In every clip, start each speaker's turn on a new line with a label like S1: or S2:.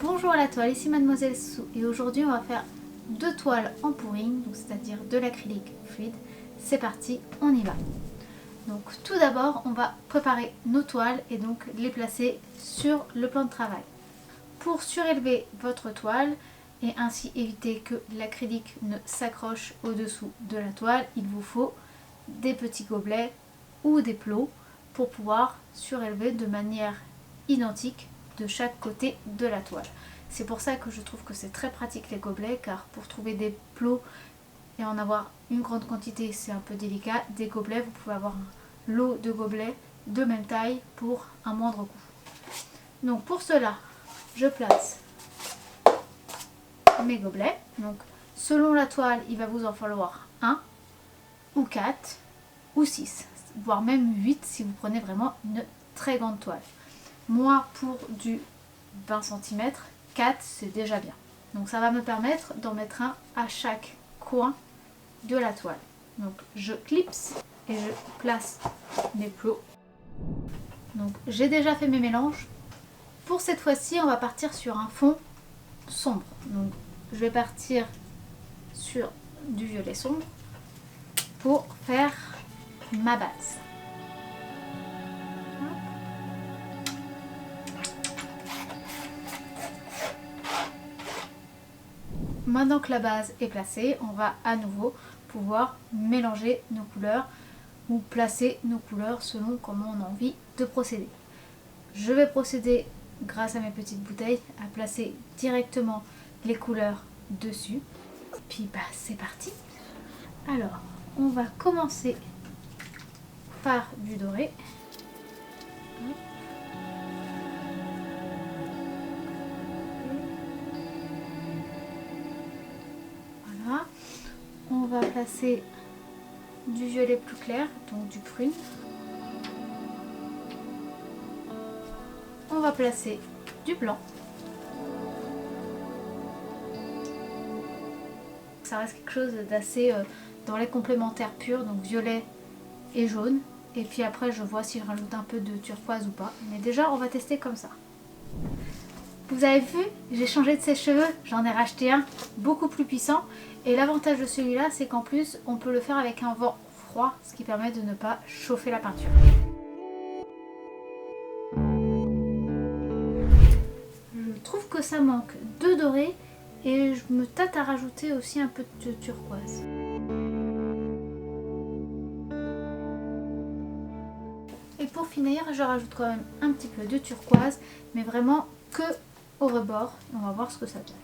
S1: Bonjour à la toile, ici Mademoiselle Sou et aujourd'hui on va faire deux toiles en pouring, c'est-à-dire de l'acrylique fluide. C'est parti, on y va. Donc tout d'abord on va préparer nos toiles et donc les placer sur le plan de travail. Pour surélever votre toile et ainsi éviter que l'acrylique ne s'accroche au-dessous de la toile, il vous faut des petits gobelets ou des plots pour pouvoir surélever de manière identique de chaque côté de la toile. C'est pour ça que je trouve que c'est très pratique les gobelets, car pour trouver des plots et en avoir une grande quantité c'est un peu délicat. Des gobelets, vous pouvez avoir un lot de gobelets de même taille pour un moindre coût. Donc pour cela je place mes gobelets. Donc selon la toile il va vous en falloir 1 ou 4 ou 6, voire même 8 si vous prenez vraiment une très grande toile. Moi pour du 20 cm, 4 c'est déjà bien. Donc ça va me permettre d'en mettre un à chaque coin de la toile. Donc je clipse et je place mes plots. Donc j'ai déjà fait mes mélanges. Pour cette fois-ci on va partir sur un fond sombre. Donc je vais partir sur du violet sombre pour faire ma base. Maintenant que la base est placée, on va à nouveau pouvoir mélanger nos couleurs ou placer nos couleurs selon comment on a envie de procéder. Je vais procéder grâce à mes petites bouteilles à placer directement les couleurs dessus. Puis bah c'est parti. Alors on va commencer par du doré. Voilà. On va placer du violet plus clair, donc du prune. On va placer du blanc. Ça reste quelque chose d'assez dans les complémentaires purs, donc violet et jaune. Et puis après je vois si je rajoute un peu de turquoise ou pas. Mais déjà on va tester comme ça. Vous avez vu, j'ai changé de sèche-cheveux, j'en ai racheté un beaucoup plus puissant. Et l'avantage de celui-là, c'est qu'en plus on peut le faire avec un vent froid, ce qui permet de ne pas chauffer la peinture. Je trouve que ça manque de doré et je me tâte à rajouter aussi un peu de turquoise. Et pour finir, je rajoute quand même un petit peu de turquoise, mais vraiment que au rebord. On va voir ce que ça donne.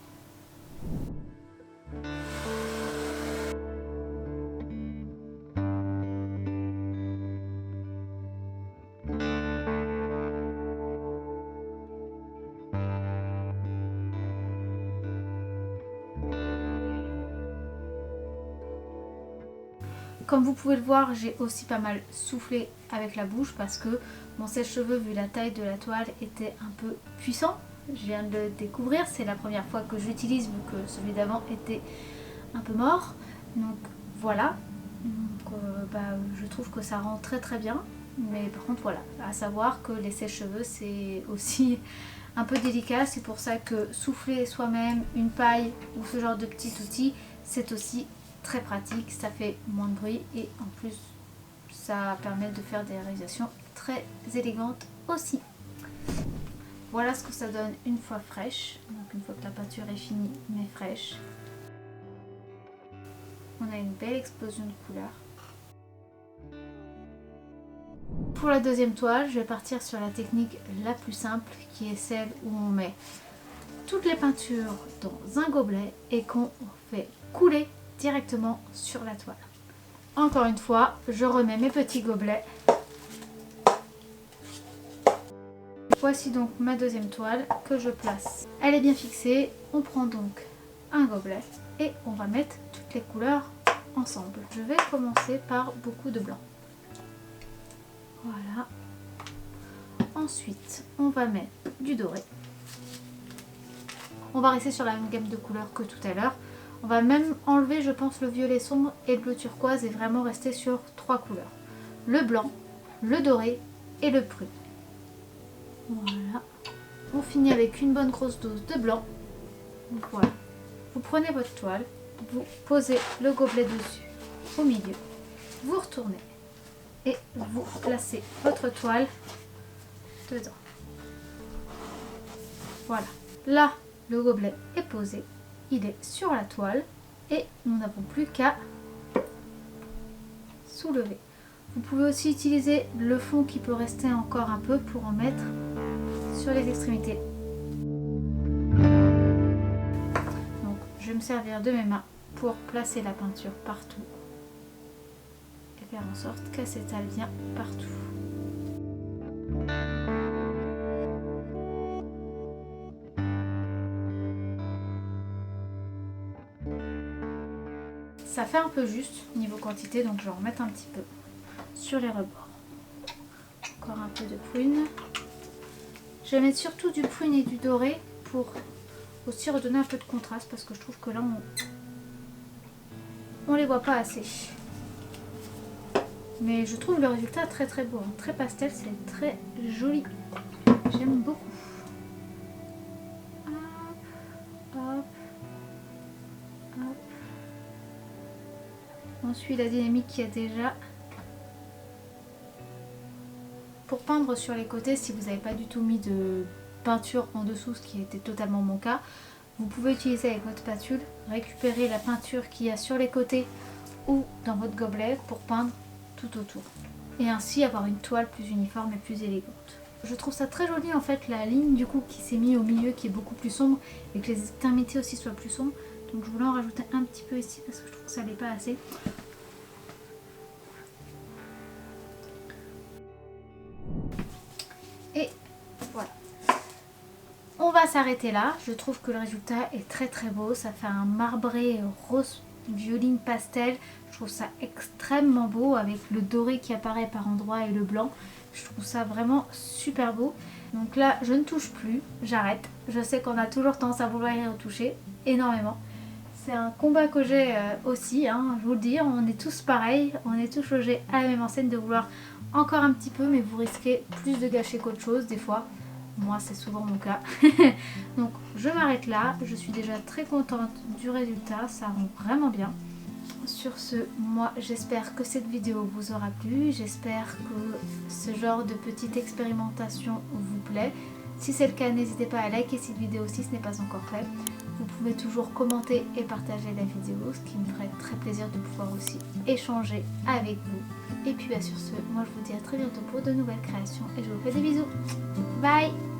S1: Comme vous pouvez le voir, j'ai aussi pas mal soufflé avec la bouche parce que mon sèche-cheveux, vu la taille de la toile, était un peu puissant. Je viens de le découvrir, c'est la première fois que je l'utilise vu que celui d'avant était un peu mort. Donc voilà, donc, je trouve que ça rend très très bien. Mais par contre voilà, à savoir que les sèche-cheveux c'est aussi un peu délicat. C'est pour ça que souffler soi-même une paille ou ce genre de petit outil, c'est aussi très pratique, ça fait moins de bruit et en plus ça permet de faire des réalisations très élégantes aussi. Voilà ce que ça donne une fois fraîche, donc une fois que la peinture est finie mais fraîche. On a une belle explosion de couleurs. Pour la deuxième toile, je vais partir sur la technique la plus simple qui est celle où on met toutes les peintures dans un gobelet et qu'on fait couler directement sur la toile. Encore une fois, je remets mes petits gobelets. Voici donc ma deuxième toile que je place. Elle est bien fixée. On prend donc un gobelet et on va mettre toutes les couleurs ensemble. Je vais commencer par beaucoup de blanc. Voilà. Ensuite, on va mettre du doré. On va rester sur la même gamme de couleurs que tout à l'heure. On va même enlever, je pense, le violet sombre et le bleu turquoise et vraiment rester sur 3 couleurs. Le blanc, le doré et le prune. Voilà. on finit avec une bonne grosse dose de blanc. Donc voilà, vous prenez votre toile, vous posez le gobelet dessus au milieu, vous retournez et vous placez votre toile dedans. Voilà, là le gobelet est posé, il est sur la toile et nous n'avons plus qu'à soulever. Vous pouvez aussi utiliser le fond qui peut rester encore un peu pour en mettre sur les extrémités. Donc je vais me servir de mes mains pour placer la peinture partout et faire en sorte qu'elle s'étale bien partout. Ça fait un peu juste niveau quantité, donc je vais en mettre un petit peu sur les rebords. Encore un peu de prune. Je vais mettre surtout du prune et du doré pour aussi redonner un peu de contraste parce que je trouve que là on les voit pas assez. Mais je trouve le résultat très très beau, hein. Très pastel, c'est très joli. J'aime beaucoup. Hop, hop, hop. On suit la dynamique qu'il y a déjà. Pour peindre sur les côtés, si vous n'avez pas du tout mis de peinture en dessous, ce qui était totalement mon cas, vous pouvez utiliser avec votre spatule, récupérer la peinture qu'il y a sur les côtés ou dans votre gobelet pour peindre tout autour. Et ainsi avoir une toile plus uniforme et plus élégante. Je trouve ça très joli en fait, la ligne du coup qui s'est mise au milieu qui est beaucoup plus sombre et que les extrémités aussi soient plus sombres. Donc je voulais en rajouter un petit peu ici parce que je trouve que ça n'est pas assez. Et voilà. On va s'arrêter là. Je trouve que le résultat est très très beau. Ça fait un marbré rose violine pastel. Je trouve ça extrêmement beau avec le doré qui apparaît par endroits et le blanc. Je trouve ça vraiment super beau. Donc là, je ne touche plus. J'arrête. Je sais qu'on a toujours tendance à vouloir y retoucher énormément. C'est un combat que j'ai aussi, hein, je vous le dis, on est tous pareils, on est tous logés à la même enseigne de vouloir encore un petit peu, mais vous risquez plus de gâcher qu'autre chose des fois. Moi c'est souvent mon cas. Donc je m'arrête là, je suis déjà très contente du résultat, ça rend vraiment bien. Sur ce, moi j'espère que cette vidéo vous aura plu, j'espère que ce genre de petite expérimentation vous plaît. Si c'est le cas, n'hésitez pas à liker cette vidéo si ce n'est pas encore fait. Vous pouvez toujours commenter et partager la vidéo, ce qui me ferait très plaisir de pouvoir aussi échanger avec vous. Et puis sur ce, moi je vous dis à très bientôt pour de nouvelles créations et je vous fais des bisous. Bye!